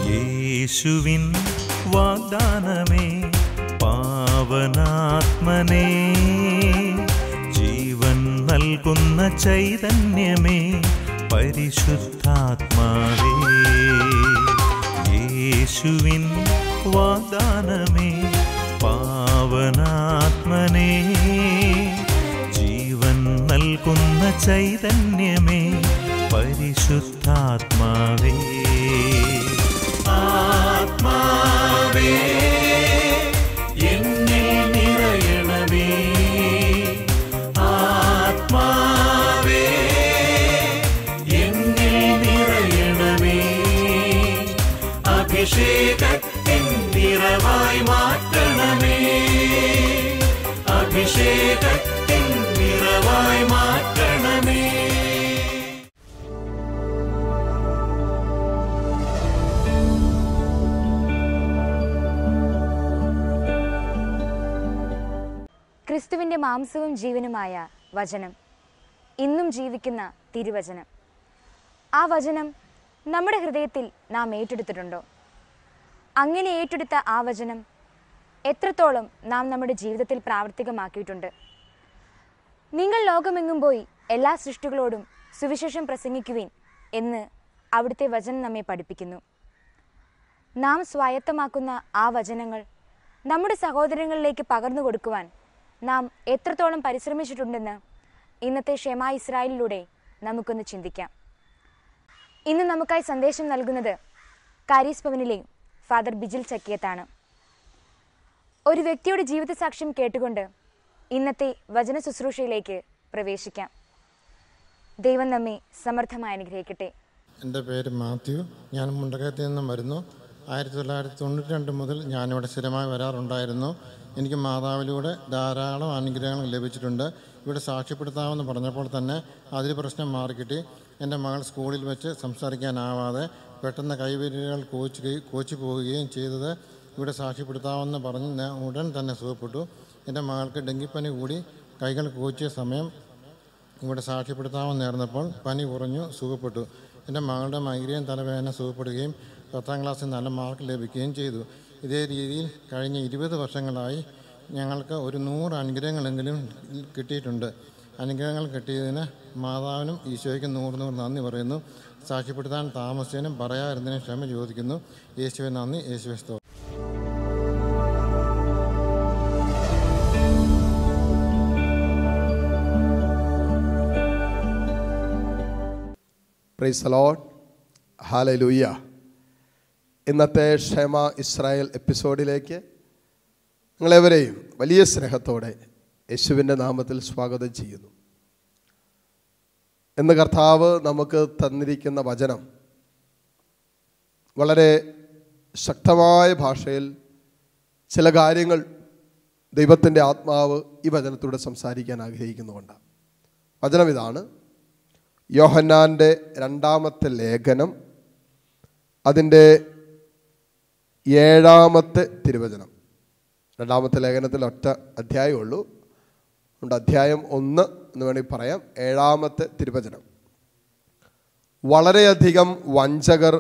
യേശുവിൻ വാഗ്ദാനമേ പാവനാത്മനേ, ജീവൻ നൽകുന്ന ചൈതന്യമേ പരിശുദ്ധാത്മാവേ. യേശുവിൻ വാഗ്ദാനമേ പാവനാത്മനേ, ജീവൻ നൽകുന്ന ചൈതന്യമേ പരിശുദ്ധാത്മാവേ. ആത്മാവേ എന്നിൽ നിറയണമേ, ആത്മാവേ എന്നിൽ നിറയണമേ, അഭിഷേകത്തിൻ നിറവായി മാറ്റണമേ, അഭിഷേകത്തിൻ നിറവായി മാറ്റണമേ. ക്രിസ്തുവിൻ്റെ മാംസവും ജീവനുമായ വചനം, ഇന്നും ജീവിക്കുന്ന തിരുവചനം. ആ വചനം നമ്മുടെ ഹൃദയത്തിൽ നാം ഏറ്റെടുത്തിട്ടുണ്ടോ? അങ്ങനെ ഏറ്റെടുത്ത ആ വചനം എത്രത്തോളം നാം നമ്മുടെ ജീവിതത്തിൽ പ്രാവർത്തികമാക്കിയിട്ടുണ്ട്? നിങ്ങൾ ലോകമെങ്ങും പോയി എല്ലാ സൃഷ്ടികളോടും സുവിശേഷം പ്രസംഗിക്കുവിൻ എന്ന് അവിടുത്തെ വചനം നമ്മെ പഠിപ്പിക്കുന്നു. നാം സ്വായത്തമാക്കുന്ന ആ വചനങ്ങൾ നമ്മുടെ സഹോദരങ്ങളിലേക്ക് പകർന്നു കൊടുക്കുവാൻ നാം എത്രത്തോളം പരിശ്രമിച്ചിട്ടുണ്ടെന്ന് ഇന്നത്തെ ഷെമാ ഇസ്രായേലിലൂടെ നമുക്കൊന്ന് ചിന്തിക്കാം. ഇന്ന് നമുക്കായി സന്ദേശം നൽകുന്നത് കാരീസ് ഭവനിലെ ഫാദർ ബിജിൽ ചക്കിയത്താണ്. ഒരു വ്യക്തിയുടെ ജീവിത സാക്ഷ്യം കേട്ടുകൊണ്ട് ഇന്നത്തെ വചന ശുശ്രൂഷയിലേക്ക് പ്രവേശിക്കാം. ദൈവം നമ്മെ സമർത്ഥമായി അനുഗ്രഹിക്കട്ടെ. എൻ്റെ പേര് മാത്യു. ഞാൻ മുണ്ടക്കയത്തിൽ നിന്നും വരുന്നു. 1992 മുതൽ ഞാനിവിടെ സ്ഥിരമായി വരാറുണ്ടായിരുന്നു. എനിക്ക് മാതാവിലൂടെ ധാരാളം അനുഗ്രഹങ്ങൾ ലഭിച്ചിട്ടുണ്ട്. ഇവിടെ സാക്ഷ്യപ്പെടുത്താമെന്ന് പറഞ്ഞപ്പോൾ തന്നെ അതിൽ പ്രശ്നം മാറിക്കിട്ടി. എൻ്റെ മകൾ സ്കൂളിൽ വെച്ച് സംസാരിക്കാനാവാതെ പെട്ടെന്ന് കൈവിരലുകൾ കോച്ചി പോവുകയും ചെയ്തത് ഇവിടെ സാക്ഷ്യപ്പെടുത്താമെന്ന് പറഞ്ഞ് ഉടൻ തന്നെ സുഖപ്പെട്ടു. എൻ്റെ മകൾക്ക് ഡെങ്കിപ്പനി കൂടി കൈകൾ കോച്ചിയ സമയം ഇവിടെ സാക്ഷ്യപ്പെടുത്താമെന്ന് നേർന്നപ്പോൾ പനി കുറഞ്ഞു, സുഖപ്പെട്ടു. എൻ്റെ മകളുടെ മൈഗ്രെയിൻ തലവേദന സുഖപ്പെടുകയും 10ാം ക്ലാസ്സിൽ നല്ല മാർക്ക് ലഭിക്കുകയും ചെയ്തു. ഇതേ രീതിയിൽ കഴിഞ്ഞ 20 വർഷങ്ങളായി ഞങ്ങൾക്ക് ഒരു 100 അനുഗ്രഹങ്ങളെങ്കിലും കിട്ടിയിട്ടുണ്ട്. അനുഗ്രഹങ്ങൾ കിട്ടിയതിന് മാതാവിനും ഈശോയ്ക്കും 100 നന്ദി പറയുന്നു. സാക്ഷ്യപ്പെടുത്താൻ താമസിച്ചതിനും പറയാതിരുന്നതിനും ക്ഷമ ചോദിക്കുന്നു. യേശുവെ നന്ദി, യേശുവെ സ്തോത്രം. Praise the Lord, hallelujah. ഇന്നത്തെ ഷെമാ ഇസ്രായേൽ എപ്പിസോഡിലേക്ക് നിങ്ങളെവരെയും വലിയ സ്നേഹത്തോടെ യേശുവിൻ്റെ നാമത്തിൽ സ്വാഗതം ചെയ്യുന്നു. ഇന്ന് കർത്താവ് നമുക്ക് തന്നിരിക്കുന്ന വചനം വളരെ ശക്തമായ ഭാഷയിൽ ചില കാര്യങ്ങൾ ദൈവത്തിൻ്റെ ആത്മാവ് ഈ വചനത്തിലൂടെ സംസാരിക്കാൻ ആഗ്രഹിക്കുന്നുകൊണ്ടാണ്. വചനം ഇതാണ്: യോഹന്നാൻ്റെ 2-ാമത്തെ ലേഖനം, അതിൻ്റെ 7-ാമത്തെ തിരുവചനം. 2-ാമത്തെ ലേഖനത്തിൽ ഒറ്റ അധ്യായമുള്ളൂ, അതുകൊണ്ട് അധ്യായം 1 എന്ന് വേണമെങ്കിൽ പറയാം. 7-ാമത്തെ തിരുവചനം: വളരെയധികം വഞ്ചകർ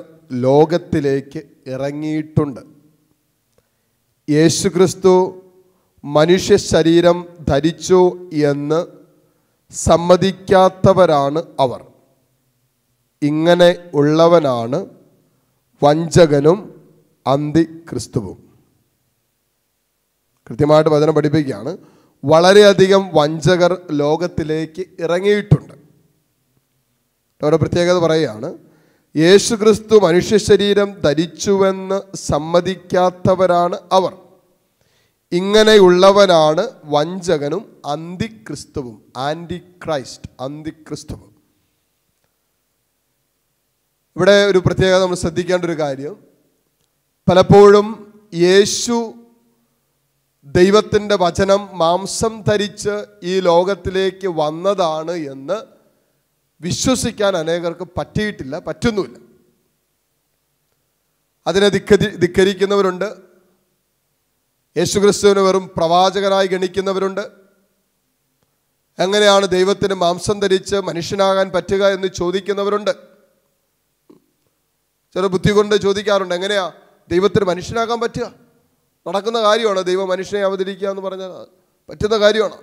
ലോകത്തിലേക്ക് ഇറങ്ങിയിട്ടുണ്ട്. യേശുക്രിസ്തു മനുഷ്യ ശരീരം ധരിച്ചു എന്ന് സമ്മതിക്കാത്തവരാണ് അവർ. ഇങ്ങനെ ഉള്ളവനാണ് വഞ്ചകനും അന്തിക്രിസ്തുവും. കൃത്യമായിട്ട് വചനം പഠിപ്പിക്കുകയാണ്. വളരെയധികം വഞ്ചകർ ലോകത്തിലേക്ക് ഇറങ്ങിയിട്ടുണ്ട്. അവരുടെ പ്രത്യേകത പറയുകയാണ്, യേശുക്രിസ്തു മനുഷ്യ ശരീരം ധരിച്ചുവെന്ന് സമ്മതിക്കാത്തവരാണ് അവർ. ഇങ്ങനെയുള്ളവനാണ് വഞ്ചകനും അന്തിക്രിസ്തുവും. ആൻറ്റിക്രൈസ്റ്റ്, അന്തിക്രിസ്തുവും. ഇവിടെ ഒരു പ്രത്യേകത നമ്മൾ ശ്രദ്ധിക്കേണ്ട ഒരു കാര്യം, പലപ്പോഴും യേശു ദൈവത്തിൻ്റെ വചനം മാംസം ധരിച്ച് ഈ ലോകത്തിലേക്ക് വന്നതാണ് എന്ന് വിശ്വസിക്കാൻ അനേകർക്ക് പറ്റിയിട്ടില്ല, പറ്റുന്നുമില്ല. അതിനെ ധിക്കരിക്കുന്നവരുണ്ട്. യേശുക്രിസ്തുവിനെ വെറും പ്രവാചകനായി ഗണിക്കുന്നവരുണ്ട്. എങ്ങനെയാണ് ദൈവത്തിന് മാംസം ധരിച്ച് മനുഷ്യനാകാൻ പറ്റുക എന്ന് ചോദിക്കുന്നവരുണ്ട്. ചില ബുദ്ധി കൊണ്ട് ചോദിക്കാറുണ്ട്, എങ്ങനെയാ ദൈവത്തിന് മനുഷ്യനാകാൻ പറ്റുക? നടക്കുന്ന കാര്യമാണ് ദൈവം മനുഷ്യനെ അവതരിക്കുക എന്ന് പറഞ്ഞാൽ പറ്റുന്ന കാര്യമാണ്.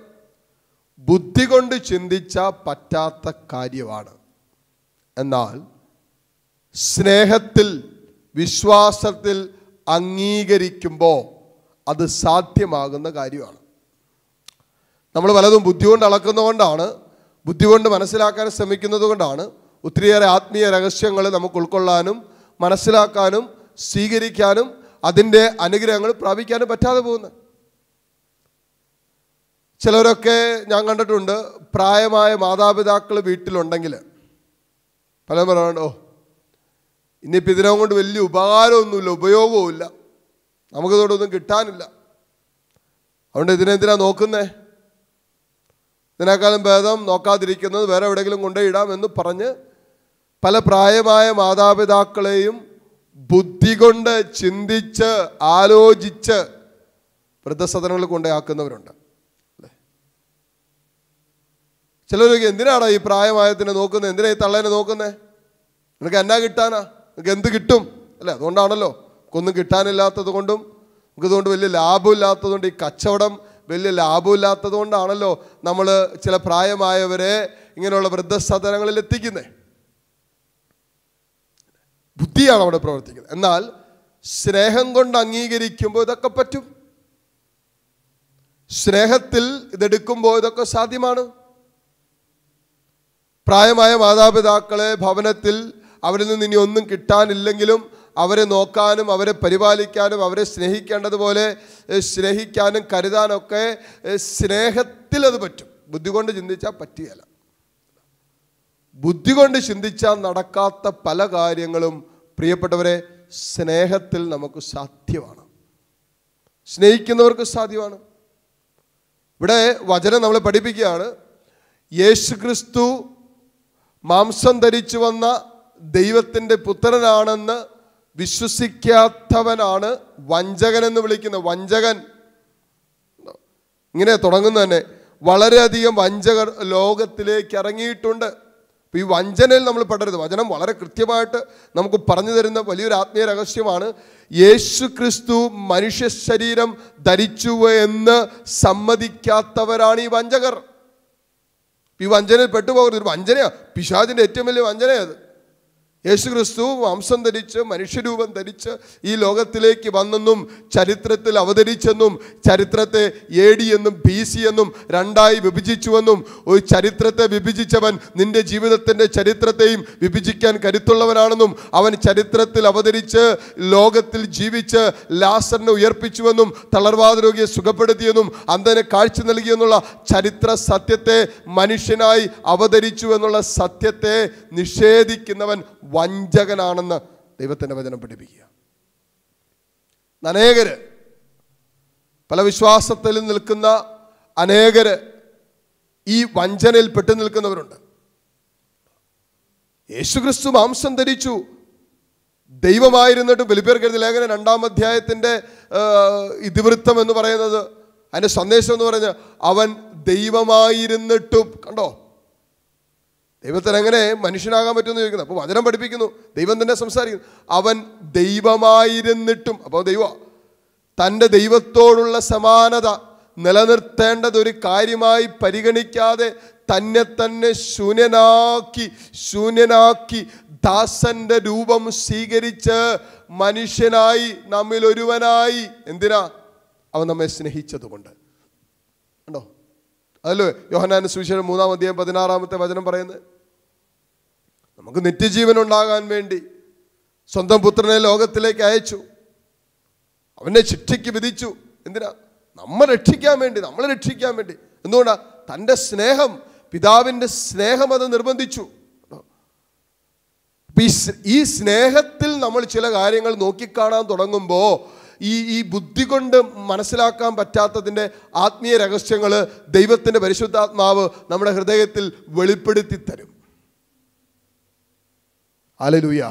ബുദ്ധി കൊണ്ട് ചിന്തിച്ചാൽ പറ്റാത്ത കാര്യമാണ്. എന്നാൽ സ്നേഹത്തിൽ വിശ്വാസത്തിൽ അംഗീകരിക്കുമ്പോൾ അത് സാധ്യമാകുന്ന കാര്യമാണ്. നമ്മൾ പലതും ബുദ്ധി കൊണ്ട് അളക്കുന്നതുകൊണ്ടാണ്, ബുദ്ധി കൊണ്ട് മനസ്സിലാക്കാൻ ശ്രമിക്കുന്നത് കൊണ്ടാണ് ഒത്തിരിയേറെ ആത്മീയ രഹസ്യങ്ങൾ നമുക്ക് ഉൾക്കൊള്ളാനും മനസ്സിലാക്കാനും സ്വീകരിക്കാനും അതിൻ്റെ അനുഗ്രഹങ്ങൾ പ്രാപിക്കാനും പറ്റാതെ പോകുന്നത്. ചിലരൊക്കെ ഞാൻ കണ്ടിട്ടുണ്ട്, പ്രായമായ മാതാപിതാക്കൾ വീട്ടിലുണ്ടെങ്കിൽ പലരും പറയാണ്ടോ, ഇനിയിപ്പോൾ ഇതിനെ കൊണ്ട് വലിയ ഉപകാരമൊന്നുമില്ല, ഉപയോഗവുമില്ല, നമുക്കിതോടൊന്നും കിട്ടാനില്ല, അതുകൊണ്ട് ഇതിനെന്തിനാ നോക്കുന്നേ, ഇതിനേക്കാളും ഭേദം നോക്കാതിരിക്കുന്നത്, വേറെ എവിടെയെങ്കിലും കൊണ്ടുപോയിടാം എന്ന് പറഞ്ഞ് പല പ്രായമായ മാതാപിതാക്കളെയും ബുദ്ധി കൊണ്ട് ചിന്തിച്ച് ആലോചിച്ച് വൃദ്ധസദനങ്ങളിൽ കൊണ്ടുപോയാക്കുന്നവരുണ്ട്. ചിലരൊക്കെ എന്തിനാണ് ഈ പ്രായമായതിനെ നോക്കുന്നത്, എന്തിനാ ഈ തള്ളേനെ നോക്കുന്നത്, നിനക്ക് എന്നാ കിട്ടാനാ, നിനക്ക് എന്ത് കിട്ടും അല്ലേ? അതുകൊണ്ടാണല്ലോ ഒന്നും കിട്ടാനില്ലാത്തത് കൊണ്ടും നമുക്കിതുകൊണ്ട് വലിയ ലാഭമില്ലാത്തത് കൊണ്ട്, ഈ കച്ചവടം വലിയ ലാഭമില്ലാത്തത് കൊണ്ടാണല്ലോ നമ്മൾ ചില പ്രായമായവരെ ഇങ്ങനെയുള്ള വൃദ്ധസദനങ്ങളിൽ എത്തിക്കുന്നത്. ബുദ്ധിയാണ് അവിടെ പ്രവർത്തിക്കുന്നത്. എന്നാൽ സ്നേഹം കൊണ്ട് അംഗീകരിക്കുമ്പോൾ ഇതൊക്കെ പറ്റും. സ്നേഹത്തിൽ ഇതെടുക്കുമ്പോൾ ഇതൊക്കെ സാധ്യമാണ്. പ്രായമായ മാതാപിതാക്കളെ ഭവനത്തിൽ അവരിൽ നിന്ന് ഇനി ഒന്നും കിട്ടാനില്ലെങ്കിലും അവരെ നോക്കാനും അവരെ പരിപാലിക്കാനും അവരെ സ്നേഹിക്കേണ്ടതുപോലെ സ്നേഹിക്കാനും കരുതാനൊക്കെ സ്നേഹത്തിൽ അത് പറ്റും. ബുദ്ധി കൊണ്ട് ചിന്തിച്ചാൽ പറ്റുകയില്ല. ബുദ്ധി കൊണ്ട് ചിന്തിച്ചാൽ നടക്കാത്ത പല കാര്യങ്ങളും പ്രിയപ്പെട്ടവരെ സ്നേഹത്തിൽ നമുക്ക് സാധ്യമാണ്, സ്നേഹിക്കുന്നവർക്ക് സാധ്യമാണ്. ഇവിടെ വചനം നമ്മളെ പഠിപ്പിക്കുകയാണ്, യേശുക്രിസ്തു മാംസം ധരിച്ചു വന്ന ദൈവത്തിൻ്റെ പുത്രനാണെന്ന് വിശ്വസിക്കാത്തവനാണ് വഞ്ചകൻ എന്ന് വിളിക്കുന്നത്. വഞ്ചകൻ ഇങ്ങനെ തുടങ്ങുന്ന തന്നെ, വളരെയധികം വഞ്ചകർ ലോകത്തിലേക്ക് ഇറങ്ങിയിട്ടുണ്ട്. അപ്പോൾ ഈ വഞ്ചനയിൽ നമ്മൾ പെടരുത്. വചനം വളരെ കൃത്യമായിട്ട് നമുക്ക് പറഞ്ഞു തരുന്ന വലിയൊരു ആത്മീയ രഹസ്യമാണ്. യേശു ക്രിസ്തു മനുഷ്യ ശരീരം ധരിച്ചു എന്ന് സമ്മതിക്കാത്തവരാണ് ഈ വഞ്ചകർ. ഈ വഞ്ചനയിൽ പെട്ടുപോകരുത്. ഒരു വഞ്ചനയാണ്, പിശാചിൻ്റെ ഏറ്റവും വലിയ വഞ്ചനയത്. യേശു ക്രിസ്തു മാംസം ധരിച്ച് മനുഷ്യരൂപം ധരിച്ച് ഈ ലോകത്തിലേക്ക് വന്നെന്നും ചരിത്രത്തിൽ അവതരിച്ചെന്നും ചരിത്രത്തെ AD എന്നും BC എന്നും രണ്ടായി വിഭജിച്ചുവെന്നും, ഒരു ചരിത്രത്തെ വിഭജിച്ചവൻ നിന്റെ ജീവിതത്തിൻ്റെ ചരിത്രത്തെയും വിഭജിക്കാൻ കരുത്തുള്ളവനാണെന്നും, അവൻ ചരിത്രത്തിൽ അവതരിച്ച് ലോകത്തിൽ ജീവിച്ച് ലാസറിനെ ഉയർപ്പിച്ചുവെന്നും തളർവാദ രോഗിയെ സുഖപ്പെടുത്തിയെന്നും അന്ധന് കാഴ്ച നൽകിയെന്നുള്ള ചരിത്ര സത്യത്തെ, മനുഷ്യനായി അവതരിച്ചു എന്നുള്ള സത്യത്തെ നിഷേധിക്കുന്നവൻ വഞ്ചകനാണെന്ന് ദൈവത്തിൻ്റെ വചനം പഠിപ്പിക്കുക. അനേകര്, പല വിശ്വാസത്തിൽ നിൽക്കുന്ന അനേകര് ഈ വഞ്ചനയിൽ പെട്ടു നിൽക്കുന്നവരുണ്ട്. യേശുക്രിസ്തു മാംസം ധരിച്ചു ദൈവമായിരുന്നിട്ടും, ഫിലിപ്പിയർക്ക് എഴുതിയ ലേഖനം 2-ാം അധ്യായത്തിൻ്റെ ഇതിവൃത്തം എന്ന് പറയുന്നത്, അതിൻ്റെ സന്ദേശം എന്ന് പറഞ്ഞാൽ അവൻ ദൈവമായിരുന്നിട്ടും, കണ്ടോ ദൈവത്തിന് എങ്ങനെ മനുഷ്യനാകാൻ പറ്റുമെന്ന് ചോദിക്കുന്നത്. അപ്പോൾ വചനം പഠിപ്പിക്കുന്നു, ദൈവം തന്നെ സംസാരിക്കുന്നു, അവൻ ദൈവമായിരുന്നിട്ടും. അപ്പോൾ തൻ്റെ ദൈവത്തോടുള്ള സമാനത നിലനിർത്തേണ്ടത് ഒരു കാര്യമായി പരിഗണിക്കാതെ തന്നെ ശൂന്യനാക്കി ദാസന്റെ രൂപം സ്വീകരിച്ച് മനുഷ്യനായി നമ്മിൽ ഒരുവനായി. എന്തിനാ? അവൻ നമ്മെ സ്നേഹിച്ചതുകൊണ്ട്. കണ്ടോ, അതല്ലോ യോഹന്നാന്റെ സുവിശേഷം 3-ാം അധ്യായം 16-ാമത്തെ വചനം പറയുന്നത്. നമുക്ക് നിത്യജീവൻ ഉണ്ടാകാൻ വേണ്ടി സ്വന്തം പുത്രനെ ലോകത്തിലേക്ക് അയച്ചു, അവനെ ശിക്ഷയ്ക്ക് വിധിച്ചു. എന്തിനാ? നമ്മളെ രക്ഷിക്കാൻ വേണ്ടി. എന്തുകൊണ്ടാ? തൻ്റെ സ്നേഹം, പിതാവിൻ്റെ സ്നേഹം അത് നിർബന്ധിച്ചു. ഈ സ്നേഹത്തിൽ നമ്മൾ ചില കാര്യങ്ങൾ നോക്കിക്കാണാൻ തുടങ്ങുമ്പോൾ ഈ ബുദ്ധി കൊണ്ട് മനസ്സിലാക്കാൻ പറ്റാത്തതിൻ്റെ ആത്മീയ രഹസ്യങ്ങൾ ദൈവത്തിൻ്റെ പരിശുദ്ധാത്മാവ് നമ്മുടെ ഹൃദയത്തിൽ വെളിപ്പെടുത്തി തരും. ഹല്ലേലൂയ.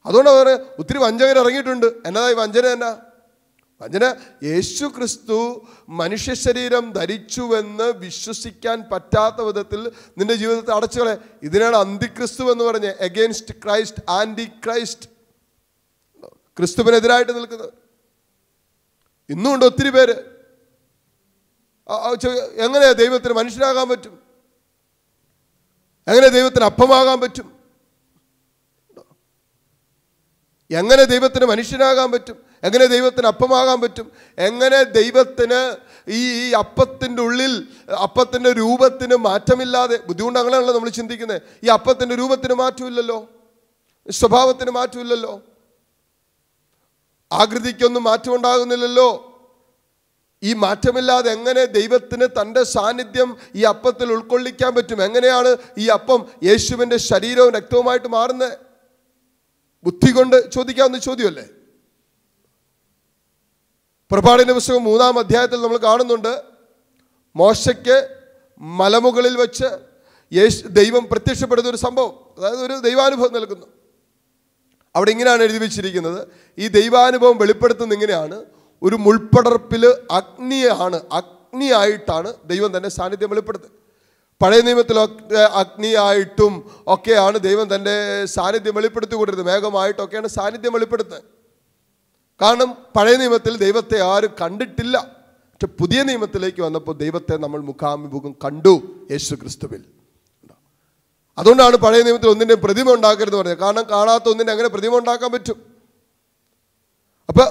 അതുകൊണ്ട് അവർ ഒത്തിരി വഞ്ചകർ ഇറങ്ങിയിട്ടുണ്ട്. എന്നതായി വഞ്ചന? എന്നാ വഞ്ചന? യേശു ക്രിസ്തു മനുഷ്യ ശരീരം ധരിച്ചുവെന്ന് വിശ്വസിക്കാൻ പറ്റാത്ത വിധത്തിൽ നിന്റെ ജീവിതത്തെ അടച്ചുകളെ. ഇതിനാണ് അന്തിക്രിസ്തു എന്ന് പറഞ്ഞ്, എഗെയിൻസ്റ്റ് ക്രൈസ്റ്റ്, ആന്റി ക്രൈസ്റ്റ്, ക്രിസ്തുവിനെതിരായിട്ട് നിൽക്കുന്നത്. ഇന്നുമുണ്ട് ഒത്തിരി പേര്. എങ്ങനെ ദൈവത്തിന് മനുഷ്യനാകാൻ പറ്റും? എങ്ങനെ ദൈവത്തിന് അപ്പമാകാൻ പറ്റും? എങ്ങനെ ദൈവത്തിന് മനുഷ്യനാകാൻ പറ്റും? എങ്ങനെ ദൈവത്തിന് അപ്പമാകാൻ പറ്റും? എങ്ങനെ ദൈവത്തിന് ഈ അപ്പത്തിൻ്റെ ഉള്ളിൽ അപ്പത്തിൻ്റെ രൂപത്തിന് മാറ്റമില്ലാതെ? ബുദ്ധിമുട്ട് അങ്ങനെയാണല്ലോ നമ്മൾ ചിന്തിക്കുന്നത്. ഈ അപ്പത്തിൻ്റെ രൂപത്തിന് മാറ്റമില്ലല്ലോ, സ്വഭാവത്തിന് മാറ്റമില്ലല്ലോ, ആകൃതിക്കൊന്നും മാറ്റമുണ്ടാകുന്നില്ലല്ലോ. ഈ മാറ്റമില്ലാതെ എങ്ങനെ ദൈവത്തിന് തൻ്റെ സാന്നിധ്യം ഈ അപ്പത്തിൽ ഉൾക്കൊള്ളിക്കാൻ പറ്റും? എങ്ങനെയാണ് ഈ അപ്പം യേശുവിൻ്റെ ശരീരവും രക്തവുമായിട്ട് മാറുന്നത്? ബുദ്ധി കൊണ്ട് ചോദിക്കാവുന്ന ചോദ്യമല്ലേ? പുറപ്പാടിൻ്റെ പുസ്തകം 3-ാം അധ്യായത്തിൽ നമ്മൾ കാണുന്നുണ്ട്, മോശയ്ക്ക് മലമുകളിൽ വെച്ച് ദൈവം പ്രത്യക്ഷപ്പെടുന്ന ഒരു സംഭവം, അതായത് ഒരു ദൈവാനുഭവം നൽകുന്നു. അവിടെ ഇങ്ങനെയാണ് എഴുതി വെച്ചിരിക്കുന്നത്. ഈ ദൈവാനുഭവം വെളിപ്പെടുത്തുന്നത് ഇങ്ങനെയാണ്: ഒരു മുൾപ്പടർപ്പിൽ അഗ്നിയായിട്ടാണ് ദൈവം തൻ്റെ സാന്നിധ്യം വെളിപ്പെടുത്തുന്നത്. പഴയ നിയമത്തിൽ അഗ്നിയായിട്ടും ഒക്കെയാണ് ദൈവം തൻ്റെ സാന്നിധ്യം വെളിപ്പെടുത്തിക്കൊണ്ടിരുന്നത്. മേഘമായിട്ടൊക്കെയാണ് സാന്നിധ്യം വെളിപ്പെടുത്തുന്നത്. കാരണം പഴയ നിയമത്തിൽ ദൈവത്തെ ആരും കണ്ടിട്ടില്ല. പക്ഷെ പുതിയ നിയമത്തിലേക്ക് വന്നപ്പോൾ ദൈവത്തെ നമ്മൾ മുഖാമുഖം കണ്ടു യേശു ക്രിസ്തുവിൽ. അതുകൊണ്ടാണ് പഴയ നിയമത്തിൽ ഒന്നിൻ്റെയും പ്രതിമ ഉണ്ടാക്കരുതെന്ന് പറഞ്ഞത്. കാരണം കാണാത്ത ഒന്നിൻ്റെ എങ്ങനെ പ്രതിമ ഉണ്ടാക്കാൻ പറ്റും? അപ്പൊ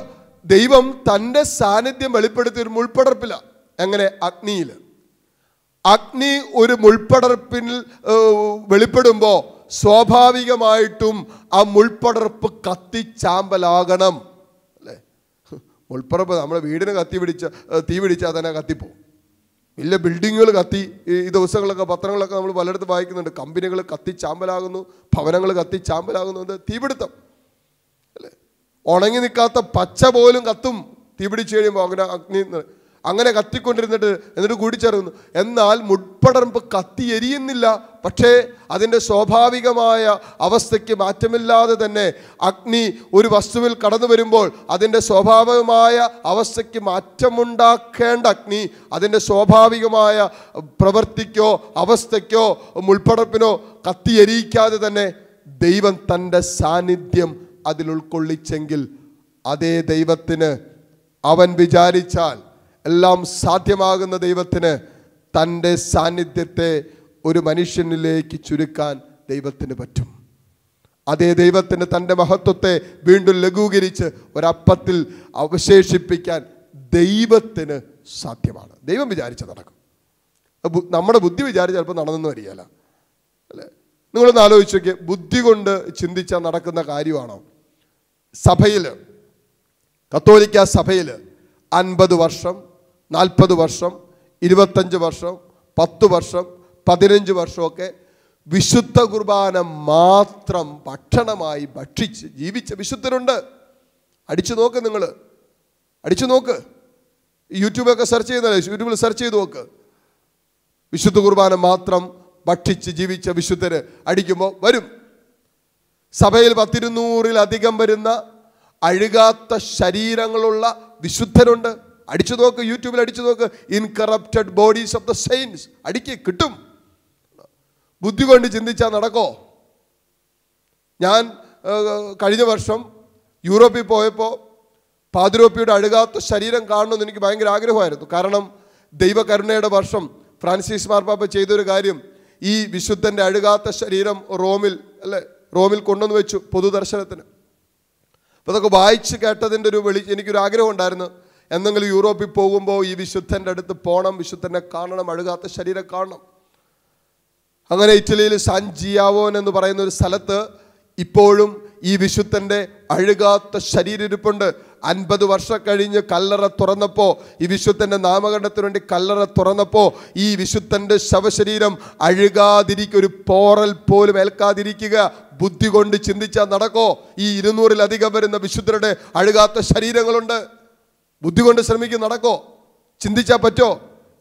ദൈവം തൻ്റെ സാന്നിധ്യം വെളിപ്പെടുത്തിയ ഒരു മുൾപ്പടർപ്പിലാണ്. എങ്ങനെ? അഗ്നിയിൽ. അഗ്നി ഒരു മുൾപ്പടർപ്പിൽ വെളിപ്പെടുമ്പോൾ സ്വാഭാവികമായിട്ടും ആ മുൾപ്പടർപ്പ് കത്തിച്ചാമ്പലാകണം അല്ലേ? മുൾപ്പടർപ്പ് നമ്മുടെ വീടിന് തീ പിടിച്ചാൽ തന്നെ കത്തിപ്പോവും. വലിയ ബിൽഡിങ്ങുകൾ കത്തി, ഈ ദിവസങ്ങളൊക്കെ പത്രങ്ങളൊക്കെ നമ്മൾ പലയിടത്തും വായിക്കുന്നുണ്ട്, കമ്പനികൾ കത്തിച്ചാമ്പലാകുന്നു, ഭവനങ്ങൾ കത്തിച്ചാമ്പലാകുന്നു. അത് തീപിടുത്തം അല്ലേ? ഉണങ്ങി നിൽക്കാത്ത പച്ച പോലും കത്തും തീപിടിച്ച് കഴിയുമ്പോൾ. അങ്ങനെ കത്തിക്കൊണ്ടിരുന്നിട്ട് എന്നിട്ട് കൂടിച്ചേർന്നു. എന്നാൽ മുൾപ്പടർപ്പ് കത്തി എരിയുന്നില്ല. പക്ഷേ അതിൻ്റെ സ്വാഭാവികമായ അവസ്ഥയ്ക്ക് മാറ്റമില്ലാതെ തന്നെ അഗ്നി ഒരു വസ്തുവിൽ കടന്നു വരുമ്പോൾ അതിൻ്റെ സ്വാഭാവികമായ അവസ്ഥയ്ക്ക് മാറ്റമുണ്ടാക്കേണ്ട അഗ്നി അതിൻ്റെ സ്വാഭാവികമായ പ്രവൃത്തിക്കോ അവസ്ഥയ്ക്കോ മുൾപ്പടർപ്പിനോ കത്തി എരിയിക്കാതെ തന്നെ ദൈവം തൻ്റെ സാന്നിധ്യം അതിൽ ഉൾക്കൊള്ളിച്ചെങ്കിൽ അതേ ദൈവത്തിന്, അവൻ വിചാരിച്ചാൽ എല്ലാം സാധ്യമാകുന്ന ദൈവത്തിന് തൻ്റെ സാന്നിധ്യത്തെ ഒരു മനുഷ്യനിലേക്ക് ചുരുക്കാൻ ദൈവത്തിന് പറ്റും. അതേ ദൈവത്തിന് തൻ്റെ മഹത്വത്തെ വീണ്ടും ലഘൂകരിച്ച് ഒരപ്പത്തിൽ അവശേഷിപ്പിക്കാൻ ദൈവത്തിന് സാധ്യമാണ്. ദൈവം വിചാരിച്ച നടക്കും. നമ്മുടെ ബുദ്ധി വിചാരിച്ച ചിലപ്പോൾ നടന്നെന്ന് വരികയില്ല അല്ലേ? നിങ്ങളൊന്ന് ആലോചിച്ച് നോക്കിയേ, ബുദ്ധി കൊണ്ട് ചിന്തിച്ചാൽ നടക്കുന്ന കാര്യമാണോ? സഭയിൽ, കത്തോലിക്ക സഭയിൽ 50 വർഷം, 40 വർഷം, 25 വർഷം, 10 വർഷം, 15 വർഷമൊക്കെ വിശുദ്ധ കുർബാന മാത്രം ഭക്ഷണമായി ഭക്ഷിച്ച് ജീവിച്ച വിശുദ്ധരുണ്ട്. അടിച്ചു നോക്ക്, നിങ്ങൾ അടിച്ചു നോക്ക്. യൂട്യൂബൊക്കെ സെർച്ച് ചെയ്യുന്നല്ലേ, യൂട്യൂബിൽ സെർച്ച് ചെയ്ത് നോക്ക്. വിശുദ്ധ കുർബാന മാത്രം ഭക്ഷിച്ച് ജീവിച്ച വിശുദ്ധര് അടിക്കുമ്പോൾ വരും. സഭയിൽ 100-200-ലധികം വരുന്ന അഴുകാത്ത ശരീരങ്ങളുള്ള വിശുദ്ധരുണ്ട്. അടിച്ചു നോക്ക്, യൂട്യൂബിൽ അടിച്ചു നോക്ക്, ഇൻകറപ്റ്റഡ് ബോഡീസ് ഓഫ് ദ സെയിൻസ് അടിക്ക്, കിട്ടും. ബുദ്ധി കൊണ്ട് ചിന്തിച്ചാൽ നടക്കോ? ഞാൻ കഴിഞ്ഞ വർഷം യൂറോപ്പിൽ പോയപ്പോൾ പാതിരോപ്പിയുടെ അഴുകാത്ത ശരീരം കാണണമെന്ന് എനിക്ക് ഭയങ്കര ആഗ്രഹമായിരുന്നു. കാരണം ദൈവകരുണയുടെ വർഷം ഫ്രാൻസിസ് മാർപ്പാപ്പ ചെയ്തൊരു കാര്യം, ഈ വിശുദ്ധൻ്റെ അഴുകാത്ത ശരീരം റോമിൽ കൊണ്ടുവന്ന് വെച്ചു പൊതുദർശനത്തിന്. അപ്പോൾ അതൊക്കെ വായിച്ച് കേട്ടതിൻ്റെ എനിക്കൊരു ആഗ്രഹം ഉണ്ടായിരുന്നു, എന്തെങ്കിലും യൂറോപ്പിൽ പോകുമ്പോൾ ഈ വിശുദ്ധൻ്റെ അടുത്ത് പോകണം, വിശുദ്ധനെ കാണണം, അഴുകാത്ത ശരീരം കാണണം. അങ്ങനെ ഇറ്റലിയിൽ സാൻ ജിയാവോൻ എന്ന് പറയുന്ന ഒരു സ്ഥലത്ത് ഇപ്പോഴും ഈ വിശുദ്ധൻ്റെ അഴുകാത്ത ശരീരരിപ്പുണ്ട്. 50 വർഷം കഴിഞ്ഞ് കല്ലറ തുറന്നപ്പോൾ, ഈ വിശുദ്ധൻ്റെ നാമകരണത്തിന് വേണ്ടി കല്ലറ തുറന്നപ്പോൾ ഈ വിശുദ്ധൻ്റെ ശവശരീരം അഴുകാതിരിക്കുക, ഒരു പോറൽ പോലും ഏൽക്കാതിരിക്കുക. ബുദ്ധി കൊണ്ട് ചിന്തിച്ചാൽ നടക്കോ? ഈ 200-ലധികം വരുന്ന വിശുദ്ധരുടെ അഴുകാത്ത ശരീരങ്ങളുണ്ട്. ബുദ്ധി കൊണ്ട് ശ്രമിക്കും, നടക്കോ? ചിന്തിച്ചാൽ പറ്റോ?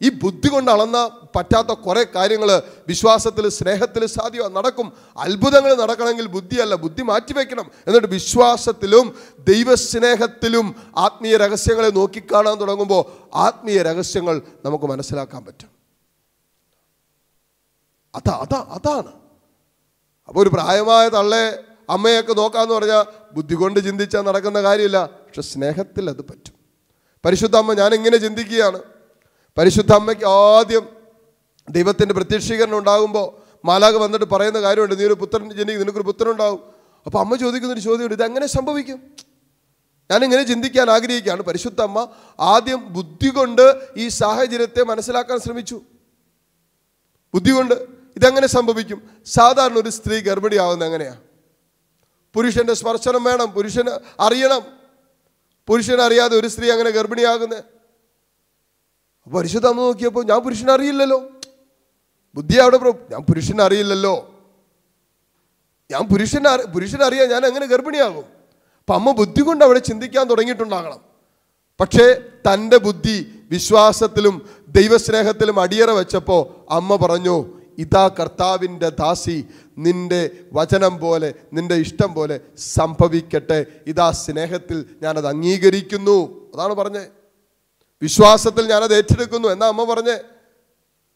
ഈ ബുദ്ധി കൊണ്ട് അളന്ന പറ്റാത്ത കുറേ കാര്യങ്ങൾ വിശ്വാസത്തിൽ, സ്നേഹത്തിൽ സാധ്യമാണ്, നടക്കും. അത്ഭുതങ്ങൾ നടക്കണമെങ്കിൽ ബുദ്ധിയല്ല, ബുദ്ധി മാറ്റിവെക്കണം. എന്നിട്ട് വിശ്വാസത്തിലും ദൈവസ്നേഹത്തിലും ആത്മീയ രഹസ്യങ്ങളെ നോക്കിക്കാണാൻ തുടങ്ങുമ്പോൾ ആത്മീയ രഹസ്യങ്ങൾ നമുക്ക് മനസ്സിലാക്കാൻ പറ്റും. അതാണ്. അപ്പോൾ ഒരു പ്രായമായ തള്ളെ അമ്മയൊക്കെ നോക്കാമെന്ന് പറഞ്ഞാൽ ബുദ്ധി കൊണ്ട് ചിന്തിച്ചാൽ നടക്കുന്ന കാര്യമില്ല. പക്ഷെ സ്നേഹത്തിൽ അത് പറ്റും. പരിശുദ്ധ അമ്മ, ഞാൻ ഇങ്ങനെ ചിന്തിക്കുകയാണ്, പരിശുദ്ധ അമ്മയ്ക്ക് ആദ്യം ദൈവത്തിൻ്റെ പ്രത്യക്ഷീകരണം ഉണ്ടാകുമ്പോൾ മാലാഖ വന്നിട്ട് പറയുന്ന കാര്യമുണ്ട്, നീ ഒരു പുത്രൻ ജനിക്കും, നിനക്കൊരു പുത്രൻ ഉണ്ടാവും. അപ്പോൾ അമ്മ ചോദിക്കുന്നൊരു ചോദ്യമുണ്ട്, ഇതെങ്ങനെ സംഭവിക്കും? ഞാനിങ്ങനെ ചിന്തിക്കാൻ ആഗ്രഹിക്കുകയാണ്. പരിശുദ്ധ അമ്മ ആദ്യം ബുദ്ധി കൊണ്ട് ഈ സാഹചര്യത്തെ മനസ്സിലാക്കാൻ ശ്രമിച്ചു. ബുദ്ധി കൊണ്ട് ഇതെങ്ങനെ സംഭവിക്കും? സാധാരണ ഒരു സ്ത്രീ ഗർഭിണിയാവുന്നത് എങ്ങനെയാണ്? പുരുഷൻ്റെ സ്പർശനം വേണം, പുരുഷന് അറിയണം. പുരുഷനറിയാതെ ഒരു സ്ത്രീ അങ്ങനെ ഗർഭിണിയാകുന്നത്. അപ്പോൾ പരിശുദ്ധ അമ്മ നോക്കിയപ്പോൾ ഞാൻ പുരുഷനറിയില്ലല്ലോ. ബുദ്ധി അവിടെ ഞാൻ പുരുഷനറിയില്ലല്ലോ, ഞാൻ പുരുഷനറിയാൻ ഞാൻ എങ്ങനെ ഗർഭിണിയാകും? അപ്പം അമ്മ ബുദ്ധി കൊണ്ട് അവിടെ ചിന്തിക്കാൻ തുടങ്ങിയിട്ടുണ്ടാകണം. പക്ഷേ തൻ്റെ ബുദ്ധി വിശ്വാസത്തിലും ദൈവസ്നേഹത്തിലും അടിയറ വെച്ചപ്പോൾ അമ്മ പറഞ്ഞു, ഇതാ കർത്താവിൻ്റെ ദാസി, നിന്റെ വചനം പോലെ നിന്റെ ഇഷ്ടം പോലെ സംഭവിക്കട്ടെ. ഇതാ സ്നേഹത്തിൽ ഞാനത് അംഗീകരിക്കുന്നു. അതാണ് പറഞ്ഞേ. വിശ്വാസത്തിൽ ഞാനത് ഏറ്റെടുക്കുന്നു എന്നാ അമ്മ പറഞ്ഞേ.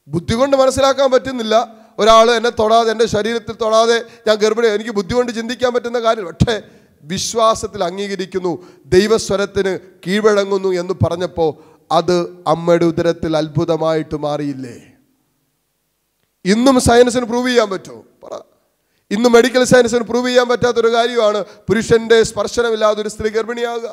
ബുദ്ധി കൊണ്ട് മനസ്സിലാക്കാൻ പറ്റുന്നില്ല. ഒരാൾ എന്നെ തൊടാതെ, എൻ്റെ ശരീരത്തിൽ തൊടാതെ ഞാൻ ഗർഭിണി, എനിക്ക് ബുദ്ധി കൊണ്ട് ചിന്തിക്കാൻ പറ്റുന്ന കാര്യം. പക്ഷേ വിശ്വാസത്തിൽ അംഗീകരിക്കുന്നു, ദൈവസ്വരത്തിന് കീഴ്വഴങ്ങുന്നു എന്ന് പറഞ്ഞപ്പോൾ അത് അമ്മയുടെ ഉദരത്തിൽ അത്ഭുതമായിട്ട് മാറിയില്ലേ? ഇന്നും സയൻസിന് പ്രൂവ് ചെയ്യാൻ പറ്റുമോ? പറ. ഇന്ന് മെഡിക്കൽ സയൻസിന് പ്രൂവ് ചെയ്യാൻ പറ്റാത്തൊരു കാര്യമാണ് പുരുഷൻ്റെ സ്പർശനമില്ലാതെ ഒരു സ്ത്രീ ഗർഭിണിയാകുക.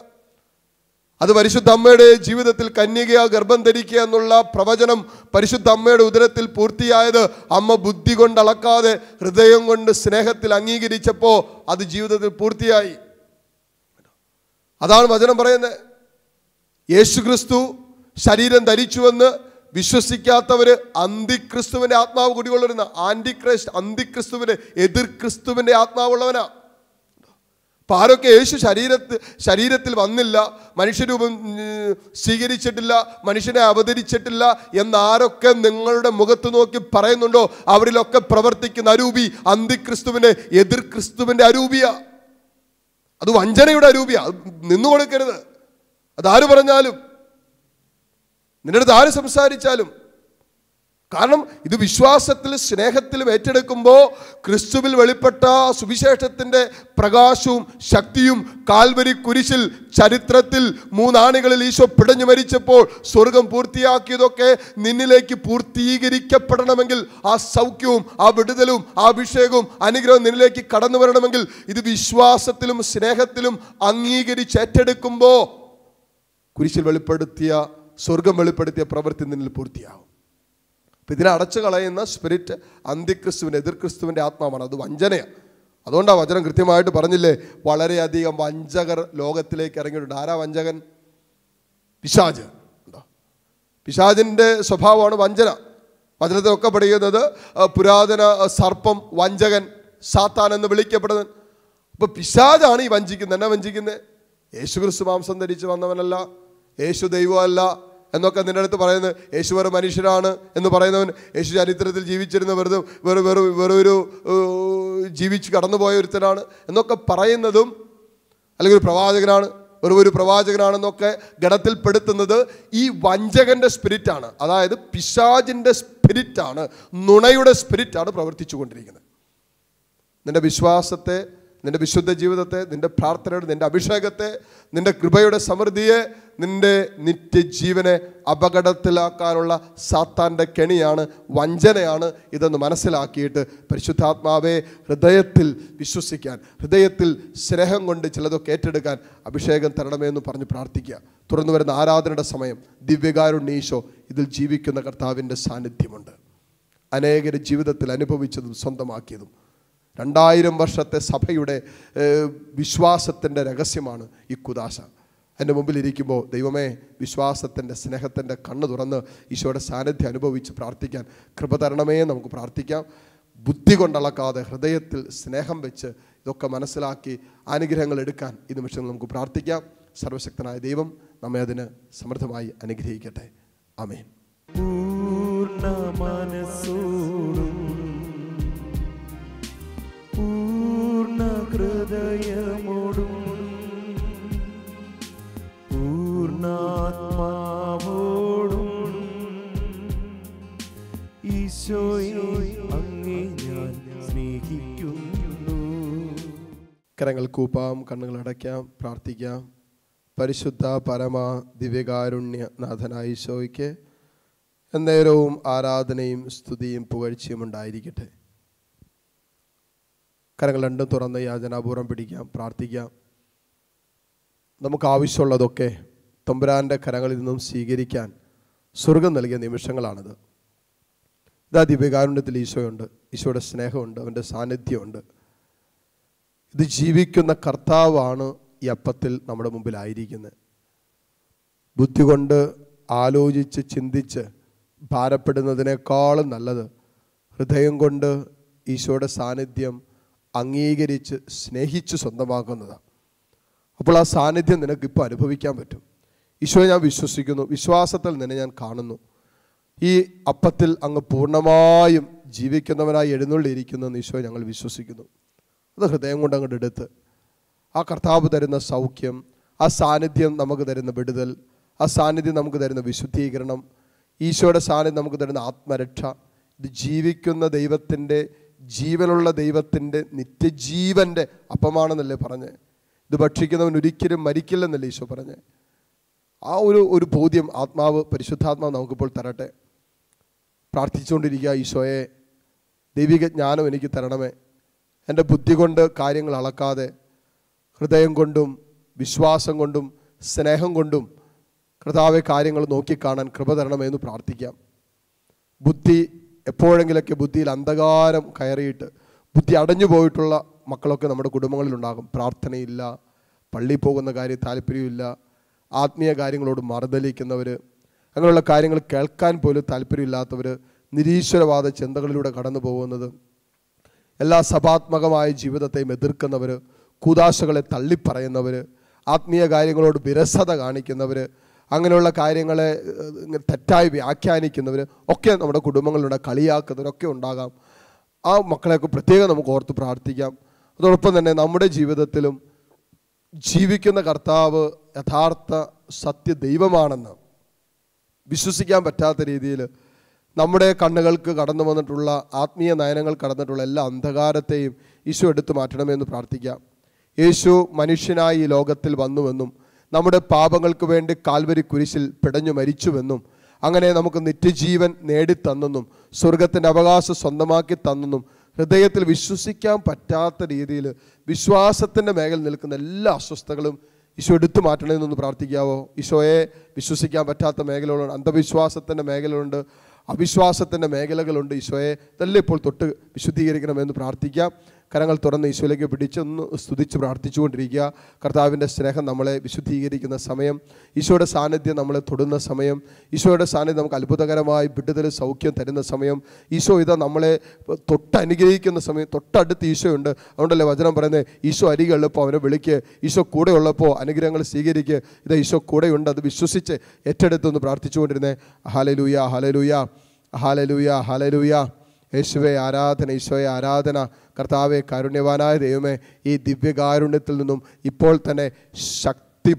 അത് പരിശുദ്ധ അമ്മയുടെ ജീവിതത്തിൽ കന്യകയാ ഗർഭം ധരിക്കുക എന്നുള്ള പ്രവചനം പരിശുദ്ധ അമ്മയുടെ ഉദരത്തിൽ പൂർത്തിയായത് അമ്മ ബുദ്ധി കൊണ്ട് അളക്കാതെ ഹൃദയം കൊണ്ട് സ്നേഹത്തിൽ അംഗീകരിച്ചപ്പോൾ അത് ജീവിതത്തിൽ പൂർത്തിയായി. അതാണ് വചനം പറയുന്നത്. യേശുക്രിസ്തു ശരീരം ധരിച്ചുവെന്ന് വിശ്വസിക്കാത്തവര് അന്തിക്രിസ്തുവിന്റെ ആത്മാവ് കുടികൊള്ളുന്ന അന്തിക്രിസ്തുവിന്റെ എതിർ ക്രിസ്തുവിന്റെ ആത്മാവുള്ളവനാ. അപ്പൊ ആരൊക്കെ യേശു ശരീരത്തിൽ വന്നില്ല, മനുഷ്യരൂപം സ്വീകരിച്ചിട്ടില്ല, മനുഷ്യനെ അവതരിച്ചിട്ടില്ല എന്നാരൊക്കെ നിങ്ങളുടെ മുഖത്ത് നോക്കി പറയുന്നുണ്ടോ അവരിലൊക്കെ പ്രവർത്തിക്കുന്ന അരൂപി അന്തിക്രിസ്തുവിന്റെ എതിർ ക്രിസ്തുവിന്റെ അരൂപിയാ. അത് വഞ്ചനയുടെ അരൂപിയാ. നിന്നു കൊടുക്കരുത്. അതാര് പറഞ്ഞാലും, നിന്റെ അടുത്ത് ആര് സംസാരിച്ചാലും. കാരണം ഇത് വിശ്വാസത്തിലും സ്നേഹത്തിലും ഏറ്റെടുക്കുമ്പോൾ ക്രിസ്തുവിൽ വെളിപ്പെട്ട സുവിശേഷത്തിൻ്റെ പ്രകാശവും ശക്തിയും കാൽവരി കുരിശിൽ ചരിത്രത്തിൽ 3 ആണികളിൽ ഈശോ പിടഞ്ഞു മരിച്ചപ്പോൾ സ്വർഗം പൂർത്തിയാക്കിയതൊക്കെ നിന്നിലേക്ക് പൂർത്തീകരിക്കപ്പെടണമെങ്കിൽ ആ സൗഖ്യവും ആ വിടുതലും ആ അഭിഷേകവും അനുഗ്രഹവും നിന്നിലേക്ക് കടന്നു വരണമെങ്കിൽ ഇത് വിശ്വാസത്തിലും സ്നേഹത്തിലും അംഗീകരിച്ച് ഏറ്റെടുക്കുമ്പോൾ കുരിശിൽ വെളിപ്പെടുത്തിയ സ്വർഗം വെളിപ്പെടുത്തിയ പ്രവൃത്തി നിന്നിൽ പൂർത്തിയാവും. അപ്പം ഇതിനെ അടച്ചു കളയുന്ന സ്പിരിറ്റ് അന്തിക്രിസ്തുവിൻ്റെ എതിർ ക്രിസ്തുവിൻ്റെ ആത്മാവാണ്. അത് വഞ്ചനയാണ്. അതുകൊണ്ടാണ് വചനം കൃത്യമായിട്ട് പറഞ്ഞില്ലേ, വളരെയധികം വഞ്ചകർ ലോകത്തിലേക്ക് ഇറങ്ങിയിട്ടുണ്ട്. ആരാ വഞ്ചകൻ? പിശാച്. പിശാചിൻ്റെ സ്വഭാവമാണ് വഞ്ചന. വചനത്തിലൊക്കെ പഠിക്കുന്നത് പുരാതന സർപ്പം, വഞ്ചകൻ, സാത്താൻ എന്ന് വിളിക്കപ്പെടുന്നത്. അപ്പോൾ പിശാചാണ് ഈ വഞ്ചിക്കുന്നത്. എന്നാ വഞ്ചിക്കുന്നത്? യേശുക്രിസ്തു മാംസം ധരിച്ച് വന്നവനല്ല, യേശു ദൈവമല്ല എന്നൊക്കെ നിൻ്റെ അടുത്ത് പറയുന്നത്. യേശു വെറും മനുഷ്യനാണ് എന്ന് പറയുന്നവൻ, യേശു ചരിത്രത്തിൽ ജീവിച്ചിരുന്ന വെറൊരു ജീവിച്ച് കടന്നുപോയ ഒരുത്തനാണ് എന്നൊക്കെ പറയുന്നതും, അല്ലെങ്കിൽ ഒരു പ്രവാചകനാണ്, വെറൊരു പ്രവാചകനാണെന്നൊക്കെ ഗണത്തിൽപ്പെടുത്തുന്നത് ഈ വഞ്ചകൻ്റെ സ്പിരിറ്റാണ്. അതായത് പിശാചിൻ്റെ സ്പിരിറ്റാണ്, നുണയുടെ സ്പിരിറ്റാണ് പ്രവർത്തിച്ചു കൊണ്ടിരിക്കുന്നത്. നിൻ്റെ വിശ്വാസത്തെ, നിൻ്റെ വിശുദ്ധ ജീവിതത്തെ, നിൻ്റെ പ്രാർത്ഥനയുടെ, നിൻ്റെ അഭിഷേകത്തെ, നിൻ്റെ കൃപയുടെ സമൃദ്ധിയെ, നിൻ്റെ നിത്യജീവനെ അപകടത്തിലാക്കാനുള്ള സാത്താൻ്റെ കെണിയാണ്, വഞ്ചനയാണ് ഇതെന്ന് മനസ്സിലാക്കിയിട്ട് പരിശുദ്ധാത്മാവെ ഹൃദയത്തിൽ വിശ്വസിക്കാൻ, ഹൃദയത്തിൽ സ്നേഹം കൊണ്ട് ചിലതൊക്കെ ഏറ്റെടുക്കാൻ അഭിഷേകം തരണമെന്ന് പറഞ്ഞ് പ്രാർത്ഥിക്കുക. തുറന്നു വരുന്ന ആരാധനയുടെ സമയം ദിവ്യകാരുണ്യ ഈശോ ഇതിൽ ജീവിക്കുന്ന കർത്താവിൻ്റെ സാന്നിധ്യമുണ്ട്. അനേകരുടെ ജീവിതത്തിൽ അനുഭവിച്ചതും സ്വന്തമാക്കിയതും 2000 വർഷത്തെ സഭയുടെ വിശ്വാസത്തിൻ്റെ രഹസ്യമാണ് ഈ കുദാശ. എൻ്റെ മുമ്പിലിരിക്കുമ്പോൾ ദൈവമേ, വിശ്വാസത്തിൻ്റെ സ്നേഹത്തിൻ്റെ കണ്ണ് തുറന്ന് ഈശോയുടെ സാന്നിധ്യം അനുഭവിച്ച് പ്രാർത്ഥിക്കാൻ കൃപ തരണമേ. നമുക്ക് പ്രാർത്ഥിക്കാം. ബുദ്ധി കൊണ്ടളക്കാതെ ഹൃദയത്തിൽ സ്നേഹം വെച്ച് ഇതൊക്കെ മനസ്സിലാക്കി അനുഗ്രഹങ്ങൾ എടുക്കാൻ ഈ നിമിഷം നമുക്ക് പ്രാർത്ഥിക്കാം. സർവശക്തനായ ദൈവം നമ്മെ അതിന് സമൃദ്ധമായി അനുഗ്രഹിക്കട്ടെ. ആമേൻ. പൂർണ്ണ മനസ്സോടും പൂർണ്ണ ഹൃദയമോടും പൂർണ്ണാത്മാവോടും ഈശോയെ അങ്ങേ ഞാൻ സ്നേഹിക്കുന്നു. കരങ്ങൾ കൂപ്പാം, കണ്ണുകൾ അടയ്ക്കാം, പ്രാർത്ഥിക്കാം. പരിശുദ്ധ പരമ ദിവ്യകാരുണ്യ നാഥനായ ഈശോയ്ക്ക് എന്നേരവും ആരാധനയും സ്തുതിയും പുകഴ്ചയും ഉണ്ടായിരിക്കട്ടെ. കരങ്ങൾ രണ്ടും തുറന്ന് യാചനാപൂർവ്വം പിടിക്കാം, പ്രാർത്ഥിക്കാം. നമുക്ക് ആവശ്യമുള്ളതൊക്കെ തമ്പുരാൻ്റെ കരങ്ങളിൽ നിന്നും സ്വീകരിക്കാൻ സ്വർഗം നൽകിയ നിമിഷങ്ങളാണിത്. ഇതാ ദിവ്യകാരുണ്യത്തിൽ ഈശോയുണ്ട്, ഈശോയുടെ സ്നേഹമുണ്ട്, അവൻ്റെ സാന്നിധ്യമുണ്ട്. ഇത് ജീവിക്കുന്ന കർത്താവാണ് ഈ അപ്പത്തിൽ നമ്മുടെ മുമ്പിലായിരിക്കുന്നത്. ബുദ്ധി കൊണ്ട് ആലോചിച്ച് ചിന്തിച്ച് ഭാരപ്പെടുന്നതിനേക്കാളും നല്ലത് ഹൃദയം കൊണ്ട് ഈശോയുടെ സാന്നിധ്യം അംഗീകരിച്ച് സ്നേഹിച്ച് സ്വന്തമാക്കുന്നതാണ്. അപ്പോൾ ആ സാന്നിധ്യം നിനക്കിപ്പോൾ അനുഭവിക്കാൻ പറ്റും. ഈശോയെ ഞാൻ വിശ്വസിക്കുന്നു, വിശ്വാസത്തിൽ നിന്നെ ഞാൻ കാണുന്നു. ഈ അപ്പത്തിൽ അങ്ങ് പൂർണ്ണമായും ജീവിക്കുന്നവനായി എഴുന്നള്ളിയിരിക്കുന്നെന്ന് ഈശോയെ ഞങ്ങൾ വിശ്വസിക്കുന്നു. അത് ഹൃദയം കൊണ്ട് അങ്ങോട്ട് എടുത്ത് ആ കർത്താവ് തരുന്ന സൗഖ്യം, ആ സാന്നിധ്യം നമുക്ക് തരുന്ന വിടുതൽ, ആ സാന്നിധ്യം നമുക്ക് തരുന്ന വിശുദ്ധീകരണം, ഈശോയുടെ സാന്നിധ്യം നമുക്ക് തരുന്ന ആത്മരക്ഷ, ഇത് ജീവിക്കുന്ന ദൈവത്തിൻ്റെ, ജീവനുള്ള ദൈവത്തിൻ്റെ നിത്യജീവൻ്റെ അപ്പമാണെന്നല്ലേ പറഞ്ഞ്. ഇത് ഭക്ഷിക്കുന്നവൻ ഒരിക്കലും മരിക്കില്ലെന്നല്ലേ ഈശോ പറഞ്ഞ്. ആ ഒരു ബോധ്യം ആത്മാവ്, പരിശുദ്ധാത്മാവ് നമുക്കിപ്പോൾ തരട്ടെ. പ്രാർത്ഥിച്ചുകൊണ്ടിരിക്കുക, ഈശോയെ ദൈവിക ജ്ഞാനം എനിക്ക് തരണമേ. എൻ്റെ ബുദ്ധി കൊണ്ട് കാര്യങ്ങൾ അളക്കാതെ ഹൃദയം കൊണ്ടും വിശ്വാസം കൊണ്ടും സ്നേഹം കൊണ്ടും കർത്താവെ കാര്യങ്ങൾ നോക്കിക്കാണാൻ കൃപ തരണമെന്ന് പ്രാർത്ഥിക്കാം. ബുദ്ധി എപ്പോഴെങ്കിലൊക്കെ ബുദ്ധിയിൽ അന്ധകാരം കയറിയിട്ട് ബുദ്ധി അടഞ്ഞു പോയിട്ടുള്ള മക്കളൊക്കെ നമ്മുടെ കുടുംബങ്ങളിലുണ്ടാകും. പ്രാർത്ഥനയില്ല, പള്ളിയിൽ പോകുന്ന കാര്യം താല്പര്യമില്ല, ആത്മീയ കാര്യങ്ങളോട് മറുതലിക്കുന്നവർ, അങ്ങനെയുള്ള കാര്യങ്ങൾ കേൾക്കാൻ പോലും താല്പര്യമില്ലാത്തവർ, നിരീശ്വരവാദ ചിന്തകളിലൂടെ കടന്നു പോകുന്നത്, എല്ലാ സഭാത്മകമായ ജീവിതത്തെയും എതിർക്കുന്നവർ, കൂദാശകളെ തള്ളിപ്പറയുന്നവർ, ആത്മീയ കാര്യങ്ങളോട് വിരസത കാണിക്കുന്നവർ, അങ്ങനെയുള്ള കാര്യങ്ങളെ തെറ്റായി വ്യാഖ്യാനിക്കുന്നവർ ഒക്കെ നമ്മുടെ കുടുംബങ്ങളിലൂടെ കളിയാക്കുന്നവരൊക്കെ ഉണ്ടാകാം. ആ മക്കളെയൊക്കെ പ്രത്യേകം നമുക്ക് ഓർത്ത് പ്രാർത്ഥിക്കാം. അതോടൊപ്പം തന്നെ നമ്മുടെ ജീവിതത്തിലും ജീവിക്കുന്ന കർത്താവ് യഥാർത്ഥ സത്യ ദൈവമാണെന്ന് വിശ്വസിക്കാൻ പറ്റാത്ത രീതിയിൽ നമ്മുടെ കണ്ണുകൾക്ക് കടന്നു വന്നിട്ടുള്ള ആത്മീയ നയനങ്ങൾ കടന്നിട്ടുള്ള എല്ലാ അന്ധകാരത്തെയും ഈശോ എടുത്തു മാറ്റണമെന്ന് പ്രാർത്ഥിക്കാം. യേശു മനുഷ്യനായി ഈ ലോകത്തിൽ വന്നുവെന്നും നമ്മുടെ പാപങ്ങൾക്ക് വേണ്ടി കാൽവരി കുരിശിൽ പിടഞ്ഞു മരിച്ചുവെന്നും അങ്ങനെ നമുക്ക് നിത്യജീവൻ നേടിത്തന്നെന്നും സ്വർഗത്തിൻ്റെ അവകാശം സ്വന്തമാക്കി തന്നെന്നും ഹൃദയത്തിൽ വിശ്വസിക്കാൻ പറ്റാത്ത രീതിയിൽ വിശ്വാസത്തിൻ്റെ മേഖല നിൽക്കുന്ന എല്ലാ അസ്വസ്ഥതകളും ഈശോ എടുത്തു മാറ്റണമെന്നൊന്ന് പ്രാർത്ഥിക്കാവോ? ഈശോയെ വിശ്വസിക്കാൻ പറ്റാത്ത മേഖലകളുണ്ട്, അന്ധവിശ്വാസത്തിൻ്റെ മേഖലകളുണ്ട്, അവിശ്വാസത്തിൻ്റെ മേഖലകളുണ്ട്. ഈശോയെ ഇതെല്ലാം ഇപ്പോൾ തൊട്ട് വിശുദ്ധീകരിക്കണമെന്ന് പ്രാർത്ഥിക്കാം. കരങ്ങൾ തുറന്ന് ഈശോയിലേക്ക് പിടിച്ചൊന്ന് സ്തുതിച്ച് പ്രാർത്ഥിച്ചുകൊണ്ടിരിക്കുക. കർത്താവിൻ്റെ സ്നേഹം നമ്മളെ വിശുദ്ധീകരിക്കുന്ന സമയം, ഈശോയുടെ സാന്നിധ്യം നമ്മളെ തൊടുന്ന സമയം, ഈശോയുടെ സാന്നിധ്യം നമുക്ക് അത്ഭുതകരമായി വിടുതൽ സൗഖ്യം തരുന്ന സമയം, ഈശോ ഇതാ നമ്മളെ തൊട്ടനുഗ്രഹിക്കുന്ന സമയം. തൊട്ടടുത്ത് ഈശോയുണ്ട്. അതുകൊണ്ടല്ലേ വചനം പറയുന്നത്, ഈശോ അരികെയുള്ളപ്പോൾ അവനെ വിളിക്കുക, ഈശോ കൂടെ ഉള്ളപ്പോൾ അനുഗ്രഹങ്ങൾ സ്വീകരിക്കുക. ഇതാ ഈശോ കൂടെയുണ്ട്, അത് വിശ്വസിച്ച് ഏറ്റെടുത്തൊന്ന് പ്രാർത്ഥിച്ചുകൊണ്ടിരുന്നേ. Hallelujah, hallelujah, hallelujah, hallelujah. യേശുവേ ആരാധന, ഈശോയെ ആരാധന. കർത്താവെ കാരുണ്യവാനായ ദൈവമേ, ഈ ദിവ്യകാരുണ്യത്തിൽ നിന്നും ഇപ്പോൾ തന്നെ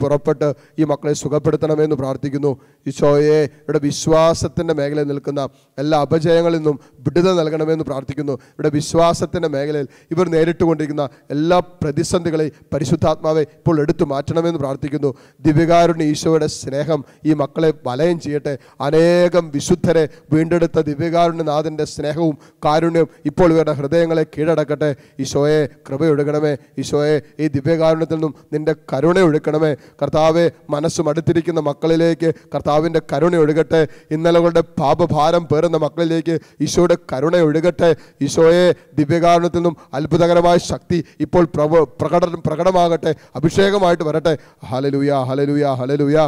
പുറപ്പെട്ട് ഈ മക്കളെ സുഖപ്പെടുത്തണമെന്ന് പ്രാർത്ഥിക്കുന്നു. ഈശോയെ ഇവിടെ വിശ്വാസത്തിൻ്റെ മേഖലയിൽ നിൽക്കുന്ന എല്ലാ അപജയങ്ങളിൽ നിന്നും വിടുതൽ നൽകണമെന്ന് പ്രാർത്ഥിക്കുന്നു. ഇവിടെ വിശ്വാസത്തിൻ്റെ മേഖലയിൽ ഇവർ നേരിട്ടുകൊണ്ടിരിക്കുന്ന എല്ലാ പ്രതിസന്ധികളെയും പരിശുദ്ധാത്മാവെ ഇപ്പോൾ എടുത്തു മാറ്റണമെന്ന് പ്രാർത്ഥിക്കുന്നു. ദിവ്യകാരുണ്യ ഈശോയുടെ സ്നേഹം ഈ മക്കളെ വലയം ചെയ്യട്ടെ. അനേകം വിശുദ്ധരെ വീണ്ടെടുത്ത ദിവ്യകാരുണ്യനാഥൻ്റെ സ്നേഹവും കാരുണ്യവും ഇപ്പോൾ ഇവരുടെ ഹൃദയങ്ങളെ കീഴടക്കട്ടെ. ഈശോയെ കൃപയൊഴുകണമേ. ഈശോയെ ഈ ദിവ്യകാരുണ്യത്തിൽ നിന്നും നിൻ്റെ കരുണ ഒഴുക്കണമേ. കർത്താവെ മനസ്സും അടുത്തിരിക്കുന്ന മക്കളിലേക്ക് കർത്താവിൻ്റെ കരുണ ഒഴുകട്ടെ. ഇന്നലകളുടെ പാപഭാരം പേറുന്ന മക്കളിലേക്ക് ഈശോയുടെ കരുണ ഒഴുകട്ടെ. ഈശോയെ ദിവ്യകാരുണ്യത്തിൽ നിന്നും അത്ഭുതകരമായ ശക്തി ഇപ്പോൾ പ്രകടമാകട്ടെ, അഭിഷേകമായിട്ട് വരട്ടെ. Hallelujah, hallelujah, hallelujah.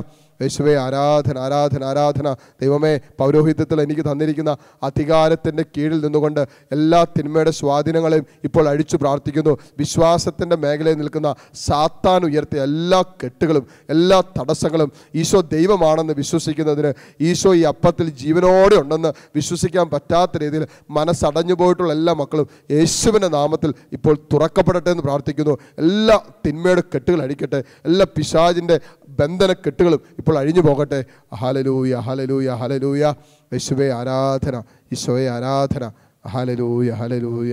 യേശുവേ ആരാധന ആരാധന ആരാധന. ദൈവമേ, പൗരോഹിത്യത്തിൽ എനിക്ക് തന്നിരിക്കുന്ന അധികാരത്തിൻ്റെ കീഴിൽ നിന്നുകൊണ്ട് എല്ലാ തിന്മയുടെ സ്വാധീനങ്ങളെയും ഇപ്പോൾ അഴിച്ചു പ്രാർത്ഥിക്കുന്നു. വിശ്വാസത്തിൻ്റെ മേഖലയിൽ നിൽക്കുന്ന സാത്താൻ ഉയർത്തിയ എല്ലാ കെട്ടുകളും എല്ലാ തടസ്സങ്ങളും ഈശോ ദൈവമാണെന്ന് വിശ്വസിക്കുന്നതിന്, ഈശോ ഈ അപ്പത്തിൽ ജീവനോടെ ഉണ്ടെന്ന് വിശ്വസിക്കാൻ പറ്റാത്ത രീതിയിൽ മനസ്സടഞ്ഞു പോയിട്ടുള്ള എല്ലാ മക്കളും യേശുവിൻ്റെ നാമത്തിൽ ഇപ്പോൾ തുറക്കപ്പെടട്ടെ എന്ന് പ്രാർത്ഥിക്കുന്നു. എല്ലാ തിന്മയുടെ കെട്ടുകൾ അഴിക്കട്ടെ, എല്ലാ പിശാചിൻ്റെ ബന്ധന കെട്ടുകളും ഇപ്പോൾ അഴിഞ്ഞു പോകട്ടെ. Hallelujah hallelujah hallelujah. യേശുവേ ആരാധന, ഈശോയെ ആരാധന. Hallelujah hallelujah.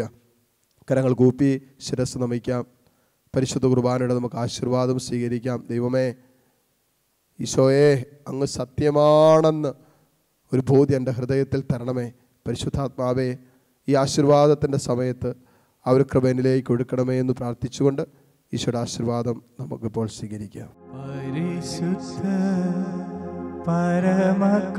കരങ്ങൾ കൂപ്പി ശിരസ് നമിക്കാം. പരിശുദ്ധ കുർബാനയുടെ നമുക്ക് ആശീർവാദം സ്വീകരിക്കാം. ദൈവമേ, ഈശോയെ അങ്ങ് സത്യമാണെന്ന് ഒരു ബോധ്യം എൻ്റെ ഹൃദയത്തിൽ തരണമേ. പരിശുദ്ധാത്മാവേ, ഈ ആശീർവാദത്തിൻ്റെ സമയത്ത് ആ ഒരു കൃപയിലേക്ക് ഒഴുക്കണമേ എന്ന് പ്രാർത്ഥിച്ചുകൊണ്ട് ഈശോയുടെ ആശീർവാദം നമുക്കിപ്പോൾ സ്വീകരിക്കാം. പരിശുദ്ധ പരമകാരുണ്യമേ